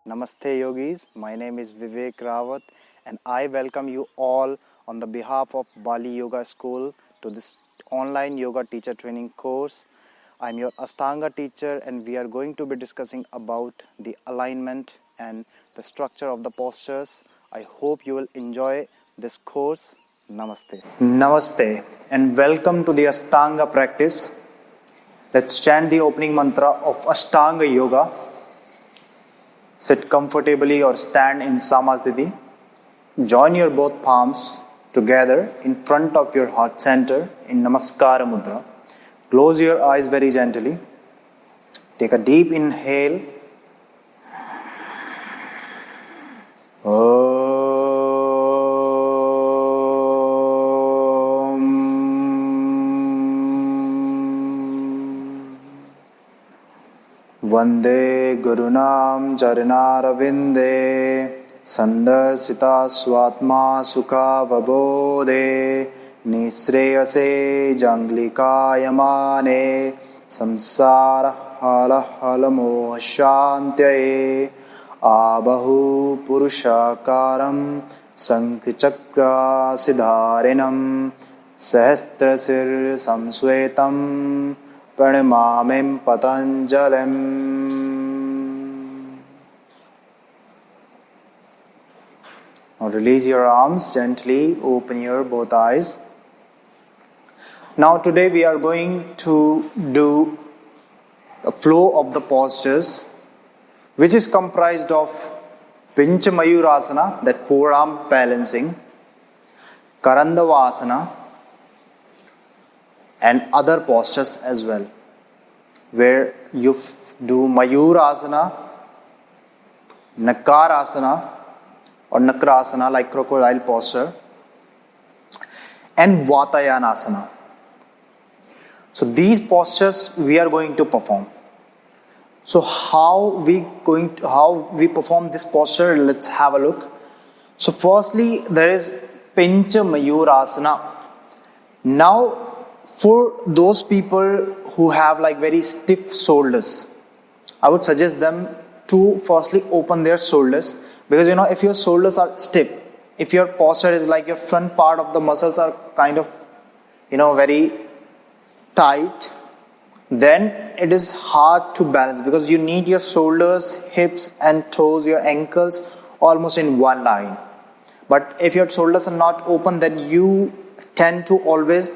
Namaste yogis, my name is Vivek Rawat and I welcome you all on the behalf of Bali Yoga School to this online yoga teacher training course. I'm your Ashtanga teacher and we are going to be discussing about the alignment and the structure of the postures. I hope you will enjoy this course. Namaste. Namaste and welcome to the Ashtanga practice. Let's chant the opening mantra of Ashtanga Yoga. Sit comfortably or stand in Samasthiti. Join your both palms together in front of your heart center in Namaskara Mudra. Close your eyes very gently. Take a deep inhale. Vande Gurunam Charanaravinde Sandarsita Swatma Sukha Vabodhe Nisreyase Janglikayamane Samsara Halahalamo Shantyaye Abahu Purushakaram Sankhchakra Siddharinam Sahasrasir Samsvetam Pranamamim Patanjalim. Now release your arms gently, open your both eyes. Now today we are going to do the flow of the postures, which is comprised of Pincha Mayurasana, that forearm balancing, Karandavasana, and other postures as well, where you do Mayurasana, Nakarasana or Nakarasana like crocodile posture, and Vatayanasana. So these postures we are going to perform. So how we perform this posture, let's have a look. So firstly there is Pincha Mayurasana. Now for those people who have like very stiff shoulders, I would suggest them to firstly open their shoulders, because if your shoulders are stiff, if your posture is like your front part of the muscles are kind of very tight, then it is hard to balance, because you need your shoulders, hips and toes, your ankles almost in one line. But if your shoulders are not open, then you tend to always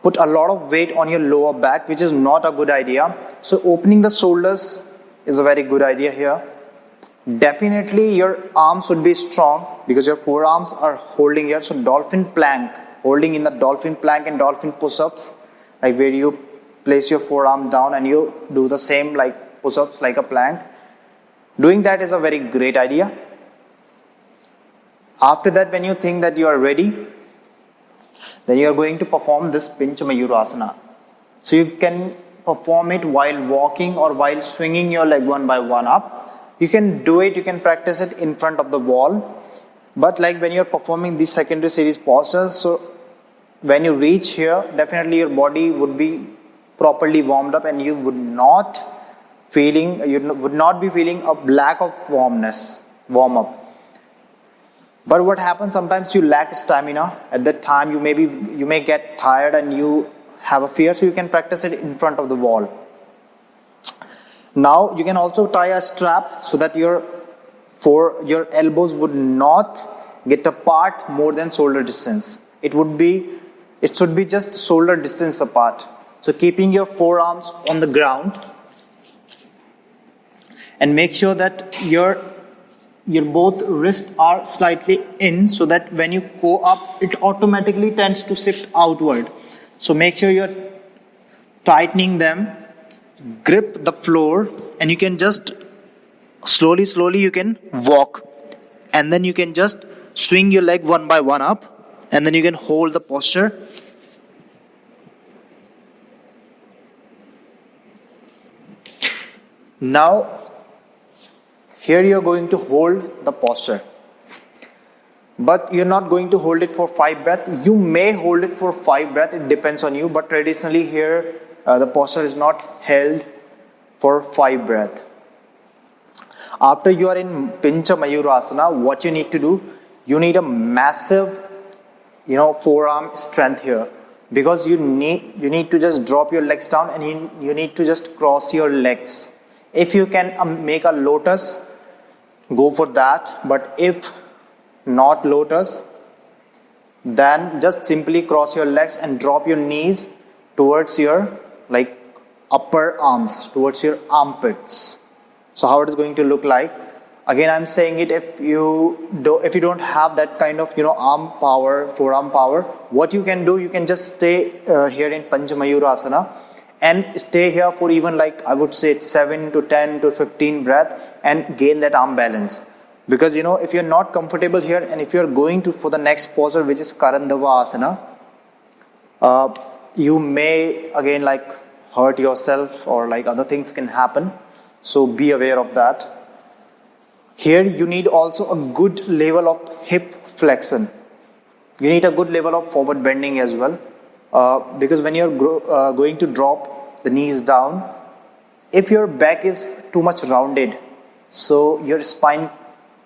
put a lot of weight on your lower back, which is not a good idea. So opening the shoulders is a very good idea here. Definitely your arms should be strong, because your forearms are holding here. So Dolphin Plank, holding in the Dolphin Plank and Dolphin push-ups, like where you place your forearm down and you do the same like push-ups like a plank. Doing that is a very great idea. After that, when you think that you are ready, then you are going to perform this Pincha Mayurasana. So you can perform it while walking or while swinging your leg one by one up. You can do it, you can practice it in front of the wall. But like when you are performing these secondary series postures, so when you reach here, definitely your body would be properly warmed up and you would not be feeling a lack of warm up. But what happens, sometimes you lack stamina. At that time you may get tired and you have a fear, so you can practice it in front of the wall. Now you can also tie a strap so that your elbows would not get apart more than shoulder distance. It should be just shoulder distance apart. So keeping your forearms on the ground, and make sure that your both wrists are slightly in, so that when you go up, it automatically tends to shift outward. So make sure you're tightening them, grip the floor, and you can just slowly you can walk, and then you can just swing your leg one by one up, and then you can hold the posture. Now here you are going to hold the posture, but you're not going to hold it for 5 breaths. You may hold it for 5 breaths, it depends on you, but traditionally here the posture is not held for 5 breaths. After you are in Pincha Mayurasana, what you need to do, you need a massive, forearm strength here, because you need to just drop your legs down and you need to just cross your legs. If you can make a lotus, go for that. But if not lotus, then just simply cross your legs and drop your knees towards your upper arms, towards your armpits. So how it is going to look like? Again, I'm saying it, if you don't have that kind of arm power, forearm power, what you can do, you can just stay here in Pancha Mayurasana and stay here for even I would say 7 to 10 to 15 breath and gain that arm balance. Because if you're not comfortable here and if you're going to for the next posture, which is Karandavasana, you may again hurt yourself, or other things can happen. So be aware of that. Here you need also a good level of hip flexion. You need a good level of forward bending as well. Because when you're going to drop the knees down, if your back is too much rounded, so your spine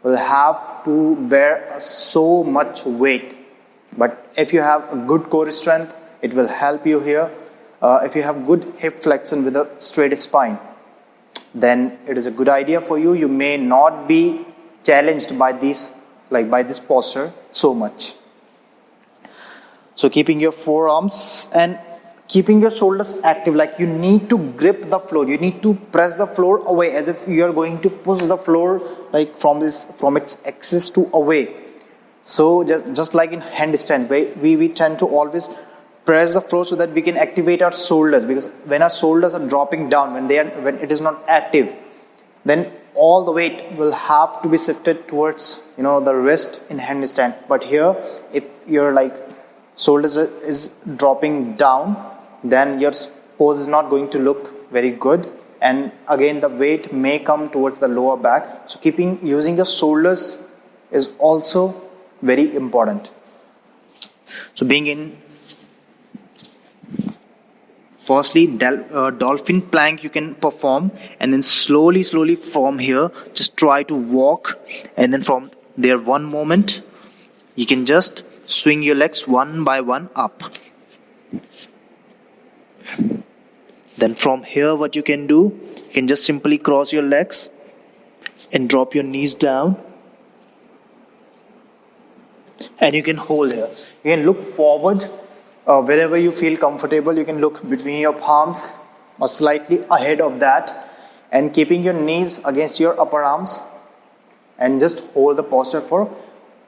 will have to bear so much weight. But if you have a good core strength, it will help you here. If you have good hip flexion with a straight spine, then it is a good idea for you. You may not be challenged by this posture so much. So keeping your forearms and keeping your shoulders active, you need to grip the floor. You need to press the floor away, as if you are going to push the floor from its axis to away. So just like in handstand, we tend to always press the floor so that we can activate our shoulders, because when our shoulders are dropping down, when it is not active, then all the weight will have to be shifted towards the wrist in handstand. But here, if your shoulders is dropping down, then your pose is not going to look very good, and again the weight may come towards the lower back. So using your shoulders is also very important. So being in firstly Dolphin Plank you can perform, and then slowly from here just try to walk, and then from there one moment you can just swing your legs one by one up. Then from here what you can do, you can just simply cross your legs and drop your knees down, and you can hold here. You can look forward wherever you feel comfortable. You can look between your palms or slightly ahead of that, and keeping your knees against your upper arms, and just hold the posture for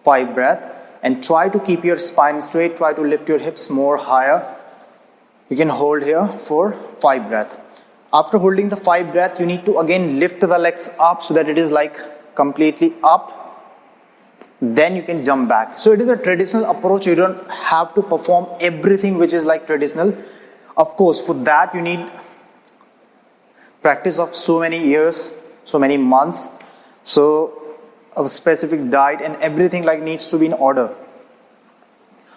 5 breaths, and try to keep your spine straight. Try to lift your hips more higher. You can hold here for 5 breaths. After holding the 5 breaths, you need to again lift the legs up so that it is completely up. Then you can jump back. So it is a traditional approach. You don't have to perform everything which is traditional. Of course, for that you need practice of so many years, so many months. So a specific diet and everything needs to be in order.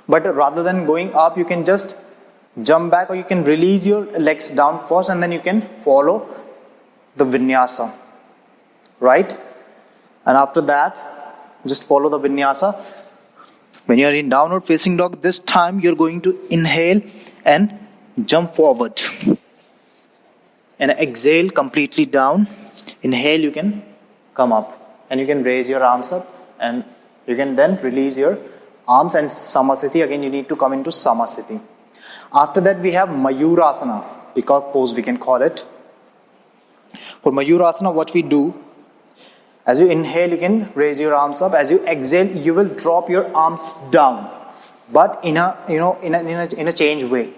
But rather than going up, you can just jump back, or you can release your legs down first, and then you can follow the Vinyasa, right? And after that, just follow the Vinyasa. When you are in downward facing dog, this time you're going to inhale and jump forward, and exhale completely down. Inhale, you can come up, and you can raise your arms up, and you can then release your arms, and Samasthiti. Again, you need to come into Samasthiti. After that, we have Mayurasana, peacock pose we can call it. For Mayurasana, what we do, as you inhale, you can raise your arms up. As you exhale, you will drop your arms down, but in a change way.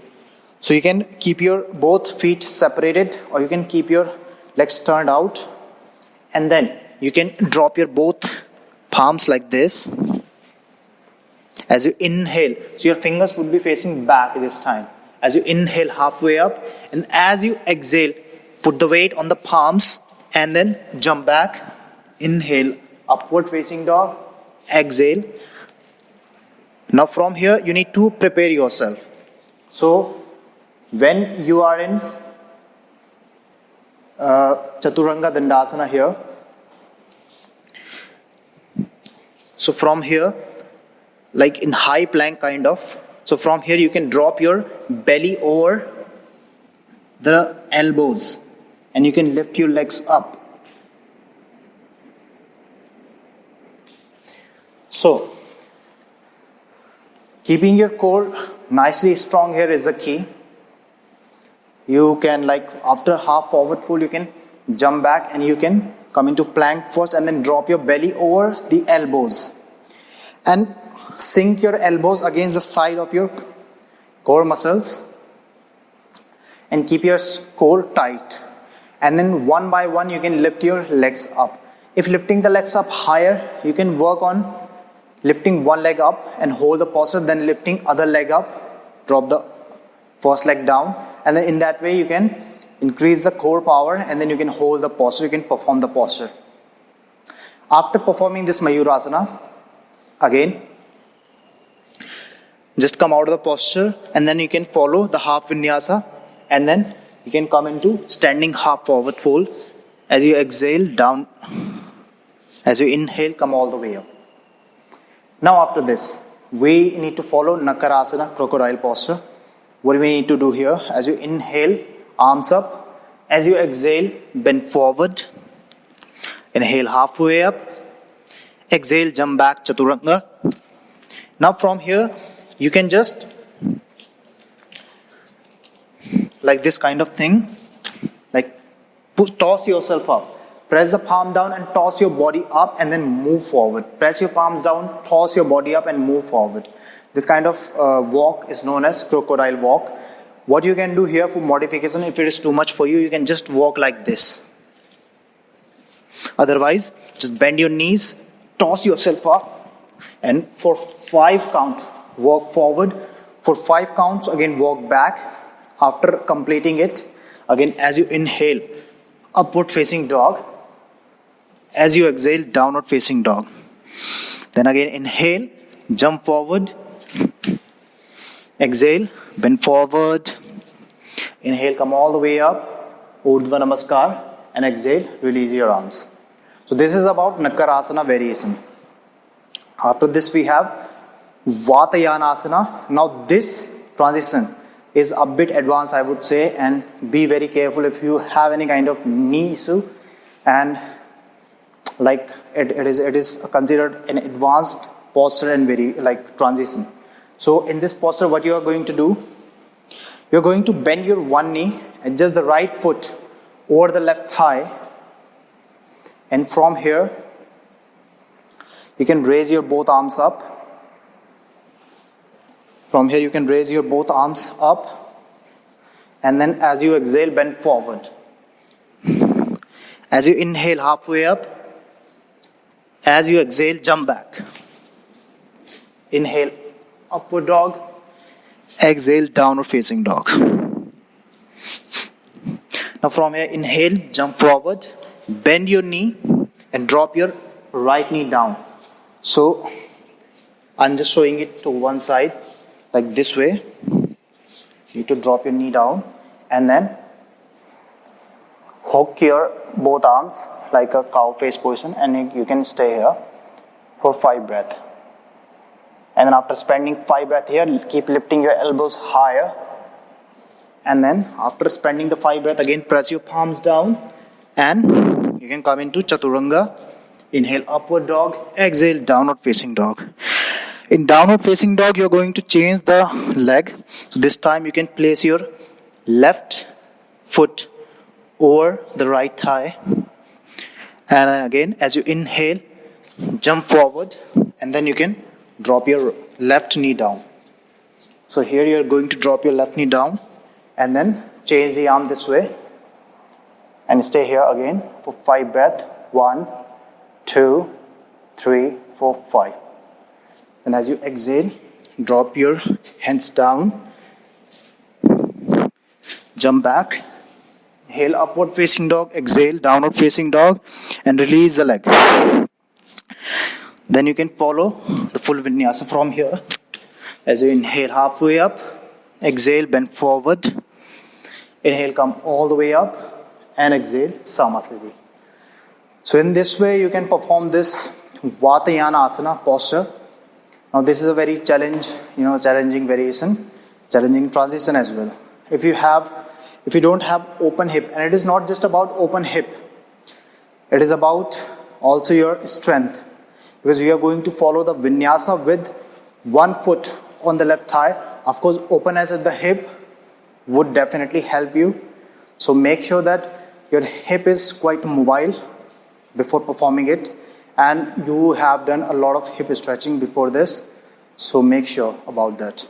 So you can keep your both feet separated, or you can keep your legs turned out, and then you can drop your both palms like this. As you inhale, so your fingers would be facing back this time. As you inhale, halfway up, and as you exhale, put the weight on the palms and then jump back. Inhale, upward facing dog, exhale. Now from here, you need to prepare yourself. So when you are in Chaturanga Dandasana here, So from here, like in high plank kind of, so from here you can drop your belly over the elbows and you can lift your legs up. So keeping your core nicely strong here is the key. You can, like after half forward fold, you can jump back and you can come into plank first and then drop your belly over the elbows and sink your elbows against the side of your core muscles and keep your core tight. And then one by one you can lift your legs up. If lifting the legs up higher, you can work on lifting one leg up and hold the posture, then lifting other leg up, drop the first leg down, and then in that way you can increase the core power and then you can hold the posture, you can perform the posture. After performing this Mayurasana, again, just come out of the posture and then you can follow the half Vinyasa and then you can come into standing half forward fold. As you exhale, down. As you inhale, come all the way up. Now after this, we need to follow Nakarasana, crocodile posture. What do we need to do here? As you inhale, arms up. As you exhale, bend forward. Inhale halfway up. Exhale, jump back, Chaturanga. Now from here, you can just, like this kind of thing, like toss yourself up. Press the palm down and toss your body up and then move forward. Press your palms down, toss your body up and move forward. This kind of walk is known as crocodile walk. What you can do here for modification, if it is too much for you, you can just walk like this. Otherwise, just bend your knees, toss yourself up, and for 5 counts, walk forward. For 5 counts, again walk back. After completing it, again as you inhale, upward facing dog. As you exhale, downward facing dog. Then again inhale, jump forward. Exhale, bend forward. Inhale, come all the way up. Urdhva Namaskar. And exhale, release your arms. So this is about Nakarasana variation. After this we have Vatayanasana. Now this transition is a bit advanced, I would say, and be very careful if you have any kind of knee issue, and like it is considered an advanced posture and very like transition. So in this posture, what you are going to do, you are going to bend your one knee, adjust the right foot over the left thigh, and from here you can raise your both arms up. From here you can raise your both arms up, and then as you exhale, bend forward. As you inhale, halfway up. As you exhale, jump back. Inhale, upward dog. Exhale, downward facing dog. Now from here, inhale, jump forward, bend your knee and drop your right knee down. So I'm just showing it to one side, like this way. You need to drop your knee down and then hook your both arms like a cow face position, and you can stay here for 5 breaths. And then after spending 5 breaths here, keep lifting your elbows higher. And then after spending the 5 breaths, again press your palms down and you can come into Chaturanga. Inhale, upward dog. Exhale, downward facing dog. In downward facing dog, you're going to change the leg. So this time you can place your left foot over the right thigh. And then again, as you inhale, jump forward, and then you can drop your left knee down. So here you're going to drop your left knee down and then change the arm this way and stay here again for 5 breaths. 1, 2, 3, 4, 5. Then as you exhale, drop your hands down, jump back. Inhale, upward facing dog. Exhale, downward facing dog, and release the leg. Then you can follow the full vinyasa from here. As you inhale, halfway up. Exhale, bend forward. Inhale, come all the way up, and exhale, Samasthiti. So in this way, you can perform this Vatayana Asana posture. Now this is a very challenging variation, challenging transition as well. If you don't have open hip, and it is not just about open hip, it is about also your strength, because you are going to follow the vinyasa with one foot on the left thigh. Of course, openness at the hip would definitely help you. So make sure that your hip is quite mobile before performing it, and you have done a lot of hip stretching before this. So make sure about that.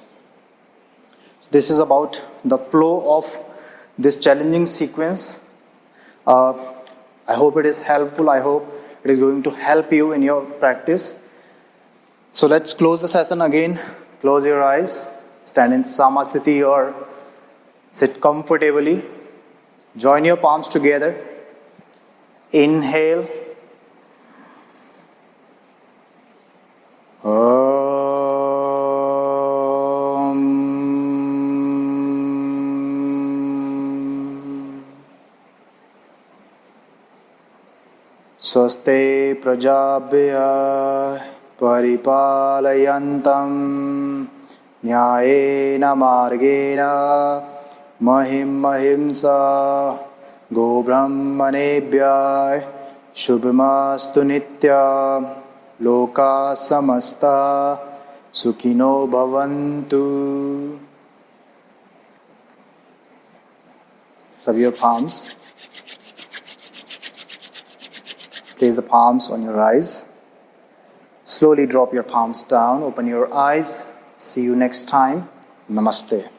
This is about the flow of this challenging sequence. I hope it is helpful. I hope it is going to help you in your practice. So let's close the session again. Close your eyes. Stand in Samasthiti or sit comfortably. Join your palms together. Inhale. Swaste prajabhya paripalayantam nyayena margena mahim mahimsa go brahmanebhya shubhamastu nitya loka samasta sukhino bhavantu. Rub your palms. Place the palms on your eyes. Slowly drop your palms down. Open your eyes. See you next time. Namaste.